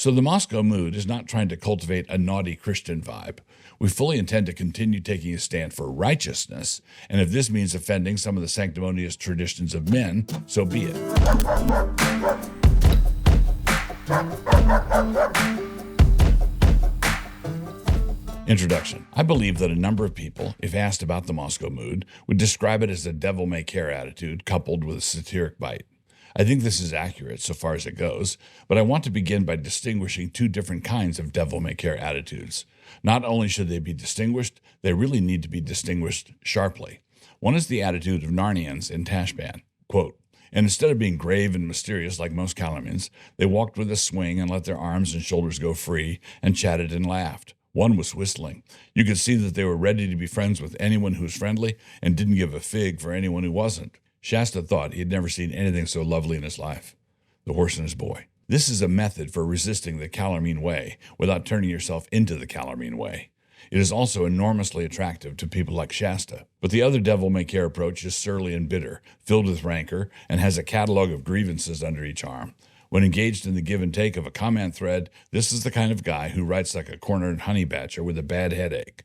So the Moscow mood is not trying to cultivate a naughty Christian vibe. We fully intend to continue taking a stand for righteousness, and if this means offending some of the sanctimonious traditions of men, so be it. Introduction. I believe that a number of people, if asked about the Moscow mood, would describe it as a devil-may-care attitude coupled with a satiric bite. I think this is accurate so far as it goes, but I want to begin by distinguishing two different kinds of devil-may-care attitudes. Not only should they be distinguished, they really need to be distinguished sharply. One is the attitude of Narnians in Tashbaan. Quote, and instead of being grave and mysterious like most Calamians, they walked with a swing and let their arms and shoulders go free and chatted and laughed. One was whistling. You could see that they were ready to be friends with anyone who was friendly and didn't give a fig for anyone who wasn't. Shasta thought he had never seen anything so lovely in his life. The Horse and His Boy. This is a method for resisting the Calormene way without turning yourself into the Calormene way. It is also enormously attractive to people like Shasta. But the other devil-may-care approach is surly and bitter, filled with rancor, and has a catalog of grievances under each arm. When engaged in the give and take of a comment thread, this is the kind of guy who writes like a cornered honey badger with a bad headache.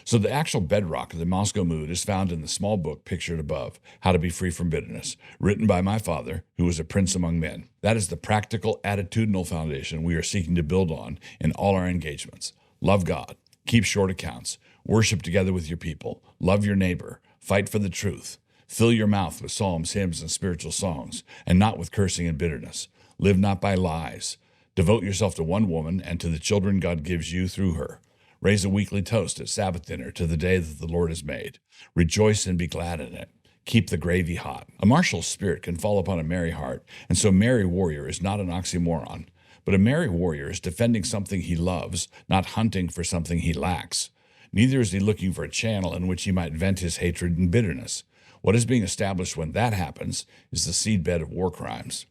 So the actual bedrock of the Moscow mood is found in the small book pictured above, How to Be Free from Bitterness, written by my father, who was a prince among men. That is the practical, attitudinal foundation we are seeking to build on in all our engagements. Love God, keep short accounts, worship together with your people, love your neighbor, fight for the truth, fill your mouth with psalms, hymns, and spiritual songs, and not with cursing and bitterness. Live not by lies. Devote yourself to one woman and to the children God gives you through her. Raise a weekly toast at Sabbath dinner to the day that the Lord has made. Rejoice and be glad in it. Keep the gravy hot. A martial spirit can fall upon a merry heart, and so merry warrior is not an oxymoron. But a merry warrior is defending something he loves, not hunting for something he lacks. Neither is he looking for a channel in which he might vent his hatred and bitterness. What is being established when that happens is the seedbed of war crimes.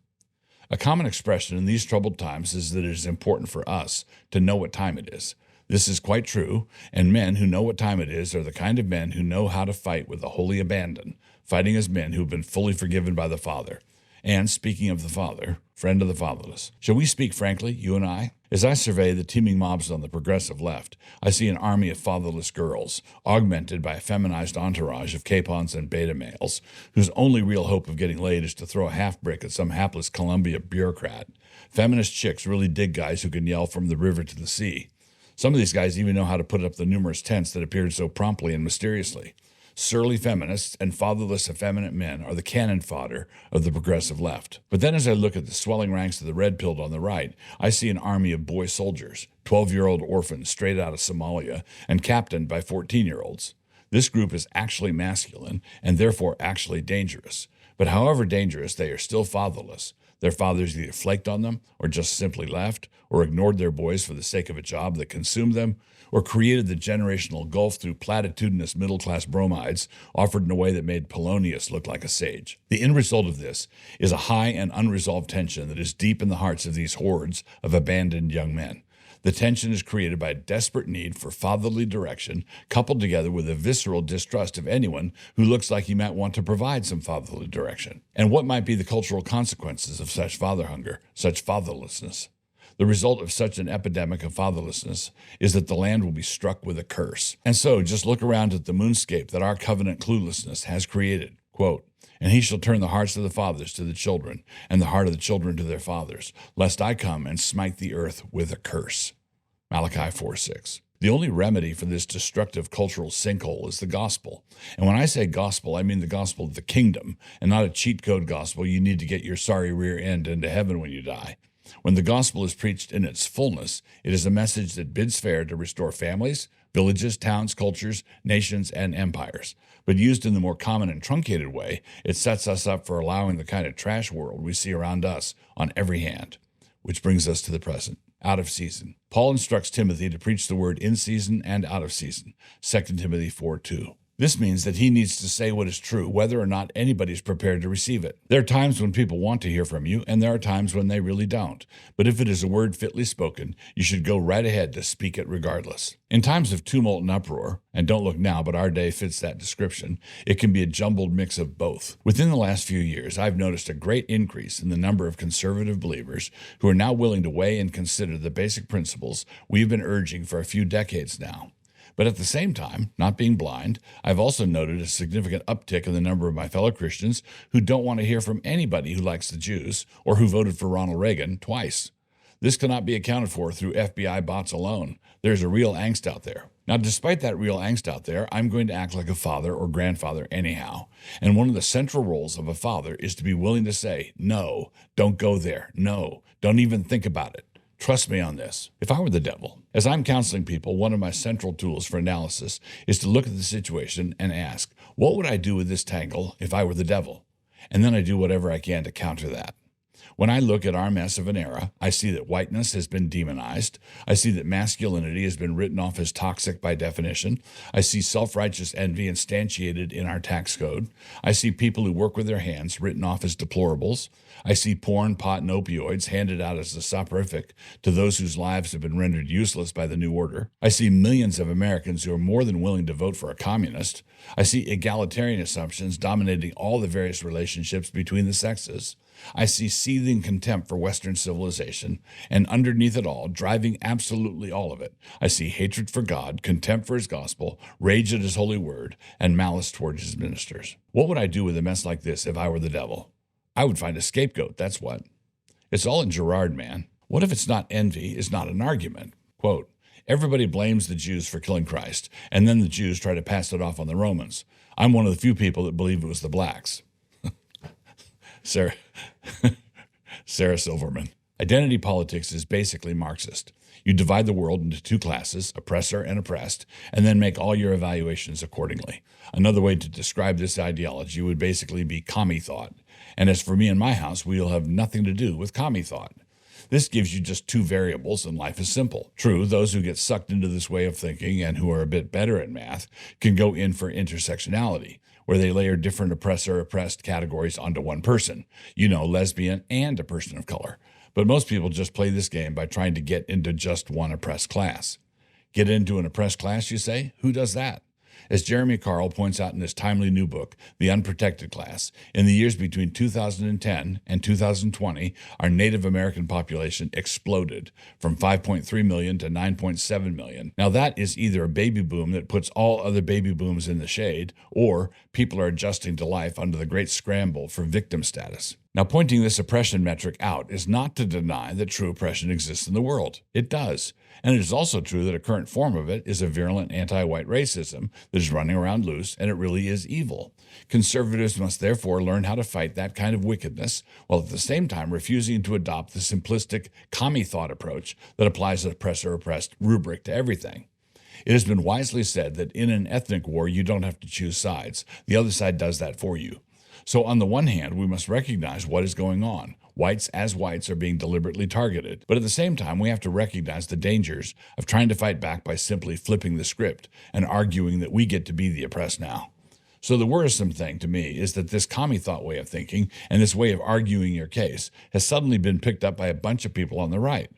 A common expression in these troubled times is that it is important for us to know what time it is. This is quite true, and men who know what time it is are the kind of men who know how to fight with a holy abandon, fighting as men who have been fully forgiven by the Father. And speaking of the Father, friend of the fatherless. Shall we speak frankly, you and I? As I survey the teeming mobs on the progressive left, I see an army of fatherless girls, augmented by a feminized entourage of capons and beta males, whose only real hope of getting laid is to throw a half-brick at some hapless Columbia bureaucrat. Feminist chicks really dig guys who can yell from the river to the sea. Some of these guys even know how to put up the numerous tents that appeared so promptly and mysteriously. Surly feminists and fatherless effeminate men are the cannon fodder of the progressive left. But then as I look at the swelling ranks of the red-pilled on the right, I see an army of boy soldiers, 12-year-old orphans straight out of Somalia and captained by 14-year-olds. This group is actually masculine and therefore actually dangerous. But however dangerous, they are still fatherless. Their fathers either flaked on them, or just simply left, or ignored their boys for the sake of a job that consumed them, or created the generational gulf through platitudinous middle-class bromides offered in a way that made Polonius look like a sage. The end result of this is a high and unresolved tension that is deep in the hearts of these hordes of abandoned young men. The tension is created by a desperate need for fatherly direction, coupled together with a visceral distrust of anyone who looks like he might want to provide some fatherly direction. And what might be the cultural consequences of such father hunger, such fatherlessness? The result of such an epidemic of fatherlessness is that the land will be struck with a curse. And so just look around at the moonscape that our covenant cluelessness has created. Quote, and he shall turn the hearts of the fathers to the children, and the heart of the children to their fathers, lest I come and smite the earth with a curse. Malachi 4:6. The only remedy for this destructive cultural sinkhole is the gospel. And when I say gospel, I mean the gospel of the kingdom, and not a cheat code gospel you need to get your sorry rear end into heaven when you die. When the gospel is preached in its fullness, it is a message that bids fair to restore families, villages, towns, cultures, nations, and empires. But used in the more common and truncated way, it sets us up for allowing the kind of trash world we see around us on every hand. Which brings us to the present. Out of season. Paul instructs Timothy to preach the word in season and out of season. 2 Timothy 4:2. This means that he needs to say what is true, whether or not anybody's prepared to receive it. There are times when people want to hear from you, and there are times when they really don't. But if it is a word fitly spoken, you should go right ahead to speak it regardless. In times of tumult and uproar, and don't look now, but our day fits that description, it can be a jumbled mix of both. Within the last few years, I've noticed a great increase in the number of conservative believers who are now willing to weigh and consider the basic principles we've been urging for a few decades now. But at the same time, not being blind, I've also noted a significant uptick in the number of my fellow Christians who don't want to hear from anybody who likes the Jews or who voted for Ronald Reagan twice. This cannot be accounted for through FBI bots alone. There's a real angst out there. Now, despite that real angst out there, I'm going to act like a father or grandfather anyhow. And one of the central roles of a father is to be willing to say, no, don't go there. No, don't even think about it. Trust me on this. If I were the devil, as I'm counseling people, one of my central tools for analysis is to look at the situation and ask, what would I do with this tangle if I were the devil? And then I do whatever I can to counter that. When I look at our mess of an era, I see that whiteness has been demonized. I see that masculinity has been written off as toxic by definition. I see self-righteous envy instantiated in our tax code. I see people who work with their hands written off as deplorables. I see porn, pot, and opioids handed out as a soporific to those whose lives have been rendered useless by the New Order. I see millions of Americans who are more than willing to vote for a communist. I see egalitarian assumptions dominating all the various relationships between the sexes. I see seething contempt for Western civilization, and underneath it all, driving absolutely all of it, I see hatred for God, contempt for his gospel, rage at his holy word, and malice toward his ministers. What would I do with a mess like this if I were the devil? I would find a scapegoat, that's what. It's all in Gerard, man. What if it's not envy, is not an argument? Quote, everybody blames the Jews for killing Christ, and then the Jews try to pass it off on the Romans. I'm one of the few people that believe it was the blacks. Sarah Silverman. Identity politics is basically Marxist. You divide the world into two classes, oppressor and oppressed, and then make all your evaluations accordingly. Another way to describe this ideology would basically be commie thought. And as for me and my house, we'll have nothing to do with commie thought. This gives you just two variables and life is simple. True, those who get sucked into this way of thinking and who are a bit better at math can go in for intersectionality, where they layer different oppressor-oppressed categories onto one person, lesbian and a person of color. But most people just play this game by trying to get into just one oppressed class. Get into an oppressed class, you say? Who does that? As Jeremy Carl points out in his timely new book, The Unprotected Class, in the years between 2010 and 2020, our Native American population exploded from 5.3 million to 9.7 million. Now that is either a baby boom that puts all other baby booms in the shade, or people are adjusting to life under the great scramble for victim status. Now, pointing this oppression metric out is not to deny that true oppression exists in the world. It does. And it is also true that a current form of it is a virulent anti-white racism that is running around loose, and it really is evil. Conservatives must therefore learn how to fight that kind of wickedness, while at the same time refusing to adopt the simplistic commie thought approach that applies an oppressor-oppressed rubric to everything. It has been wisely said that in an ethnic war, you don't have to choose sides. The other side does that for you. So on the one hand, we must recognize what is going on. Whites as whites are being deliberately targeted. But at the same time, we have to recognize the dangers of trying to fight back by simply flipping the script and arguing that we get to be the oppressed now. So the worrisome thing to me is that this commie thought way of thinking and this way of arguing your case has suddenly been picked up by a bunch of people on the right.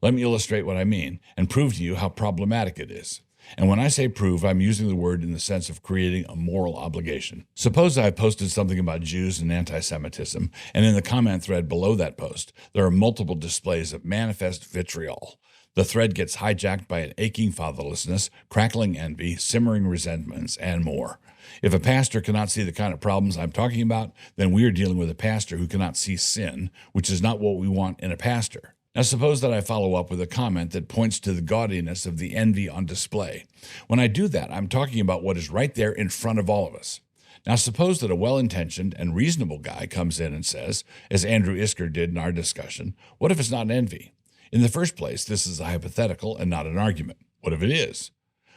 Let me illustrate what I mean and prove to you how problematic it is. And when I say prove, I'm using the word in the sense of creating a moral obligation. Suppose I posted something about Jews and anti-Semitism, and in the comment thread below that post, there are multiple displays of manifest vitriol. The thread gets hijacked by an aching fatherlessness, crackling envy, simmering resentments, and more. If a pastor cannot see the kind of problems I'm talking about, then we are dealing with a pastor who cannot see sin, which is not what we want in a pastor. Now suppose that I follow up with a comment that points to the gaudiness of the envy on display. When I do that, I'm talking about what is right there in front of all of us. Now suppose that a well-intentioned and reasonable guy comes in and says, as Andrew Isker did in our discussion, what if it's not envy? In the first place, this is a hypothetical and not an argument. What if it is?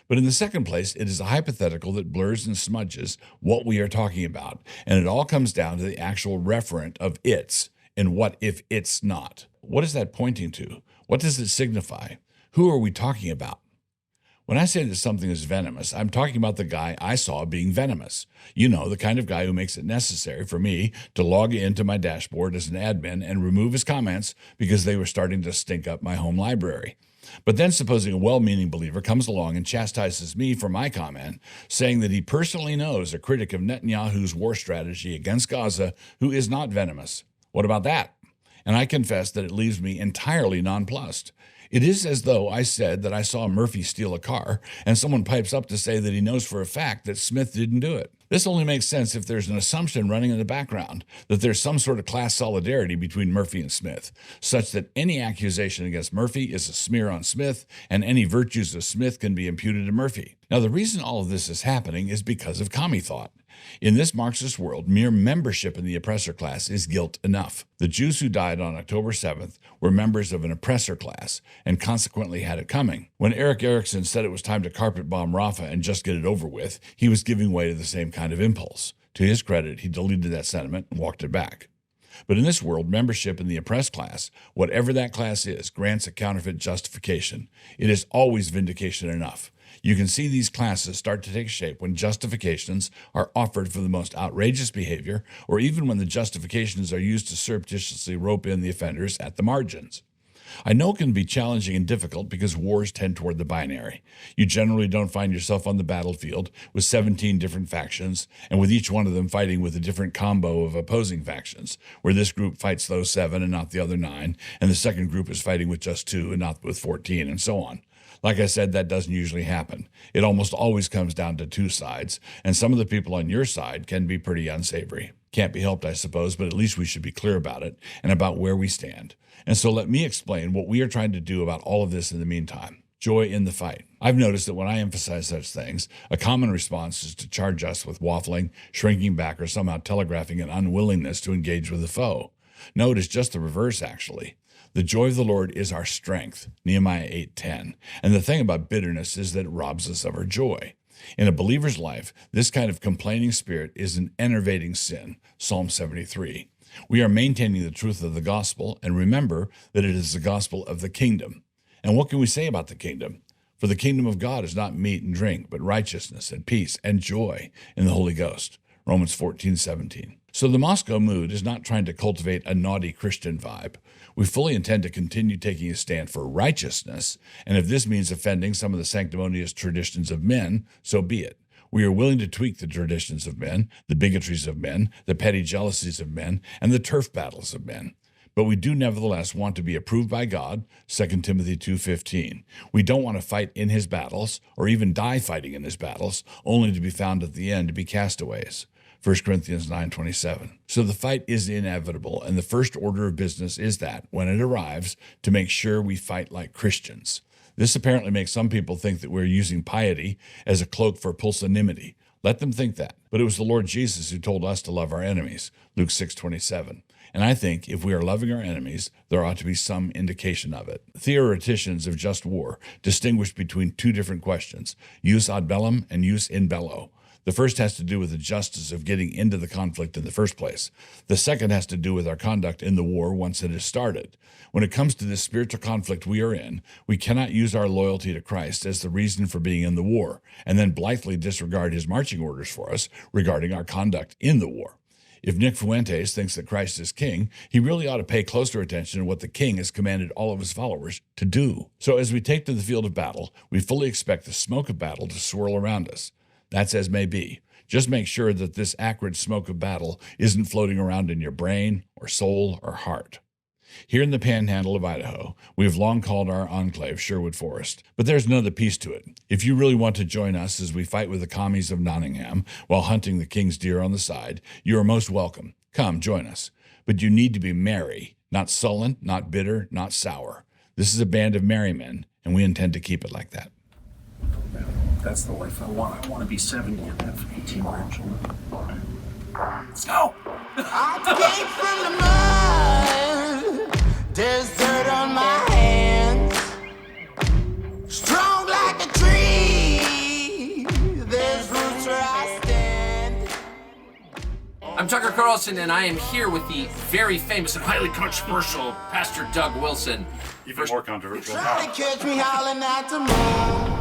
But in the second place, it is a hypothetical that blurs and smudges what we are talking about, and it all comes down to the actual referent of it's and what if it's not. What is that pointing to? What does it signify? Who are we talking about? When I say that something is venomous, I'm talking about the guy I saw being venomous. You know, the kind of guy who makes it necessary for me to log into my dashboard as an admin and remove his comments because they were starting to stink up my home library. But then supposing a well-meaning believer comes along and chastises me for my comment, saying that he personally knows a critic of Netanyahu's war strategy against Gaza who is not venomous. What about that? And I confess that it leaves me entirely nonplussed. It is as though I said that I saw Murphy steal a car, and someone pipes up to say that he knows for a fact that Smith didn't do it. This only makes sense if there's an assumption running in the background that there's some sort of class solidarity between Murphy and Smith, such that any accusation against Murphy is a smear on Smith, and any virtues of Smith can be imputed to Murphy. Now, the reason all of this is happening is because of commie thought. In this Marxist world, mere membership in the oppressor class is guilt enough. The Jews who died on October 7th were members of an oppressor class and consequently had it coming. When Eric Erickson said it was time to carpet bomb Rafah and just get it over with, he was giving way to the same kind of impulse. To his credit, he deleted that sentiment and walked it back. But in this world, membership in the oppressed class, whatever that class is, grants a counterfeit justification. It is always vindication enough. You can see these classes start to take shape when justifications are offered for the most outrageous behavior, or even when the justifications are used to surreptitiously rope in the offenders at the margins. I know it can be challenging and difficult because wars tend toward the binary. You generally don't find yourself on the battlefield with 17 different factions, and with each one of them fighting with a different combo of opposing factions, where this group fights those 7 and not the other 9, and the second group is fighting with just 2 and not with 14, and so on. Like I said, that doesn't usually happen. It almost always comes down to 2 sides, and some of the people on your side can be pretty unsavory. Can't be helped, I suppose, but at least we should be clear about it and about where we stand. And so let me explain what we are trying to do about all of this in the meantime. Joy in the fight. I've noticed that when I emphasize such things, a common response is to charge us with waffling, shrinking back, or somehow telegraphing an unwillingness to engage with the foe. No, it is just the reverse, actually. The joy of the Lord is our strength, Nehemiah 8:10. And the thing about bitterness is that it robs us of our joy. In a believer's life, this kind of complaining spirit is an enervating sin, Psalm 73. We are maintaining the truth of the gospel, and remember that it is the gospel of the kingdom. And what can we say about the kingdom? For the kingdom of God is not meat and drink, but righteousness and peace and joy in the Holy Ghost, Romans 14:17. So the Moscow mood is not trying to cultivate a naughty Christian vibe. We fully intend to continue taking a stand for righteousness, and if this means offending some of the sanctimonious traditions of men, so be it. We are willing to tweak the traditions of men, the bigotries of men, the petty jealousies of men, and the turf battles of men. But we do nevertheless want to be approved by God, 2 Timothy 2:15. We don't want to fight in his battles, or even die fighting in his battles, only to be found at the end to be castaways. 1 Corinthians 9:27. So the fight is inevitable, and the first order of business is that, when it arrives, to make sure we fight like Christians. This apparently makes some people think that we're using piety as a cloak for pusillanimity. Let them think that. But it was the Lord Jesus who told us to love our enemies, Luke 6:27. And I think if we are loving our enemies, there ought to be some indication of it. Theoreticians of just war distinguish between 2 different questions, jus ad bellum and jus in bello. The first has to do with the justice of getting into the conflict in the first place. The second has to do with our conduct in the war once it has started. When it comes to this spiritual conflict we are in, we cannot use our loyalty to Christ as the reason for being in the war, and then blithely disregard his marching orders for us regarding our conduct in the war. If Nick Fuentes thinks that Christ is king, he really ought to pay closer attention to what the king has commanded all of his followers to do. So as we take to the field of battle, we fully expect the smoke of battle to swirl around us. That's as may be. Just make sure that this acrid smoke of battle isn't floating around in your brain or soul or heart. Here in the panhandle of Idaho, we have long called our enclave Sherwood Forest, but there's another piece to it. If you really want to join us as we fight with the commies of Nottingham while hunting the king's deer on the side, you are most welcome. Come, join us. But you need to be merry, not sullen, not bitter, not sour. This is a band of merry men, and we intend to keep it like that. That's the life I want. I want to be 70 and have 18 grandchildren. Let's go! I came from the mud. There's dirt on my hands. Strong like a tree. There's roots where I stand. I'm Tucker Carlson, and I am here with the very famous and highly controversial Pastor Doug Wilson. Even more controversial. Try to catch me howling at the moon.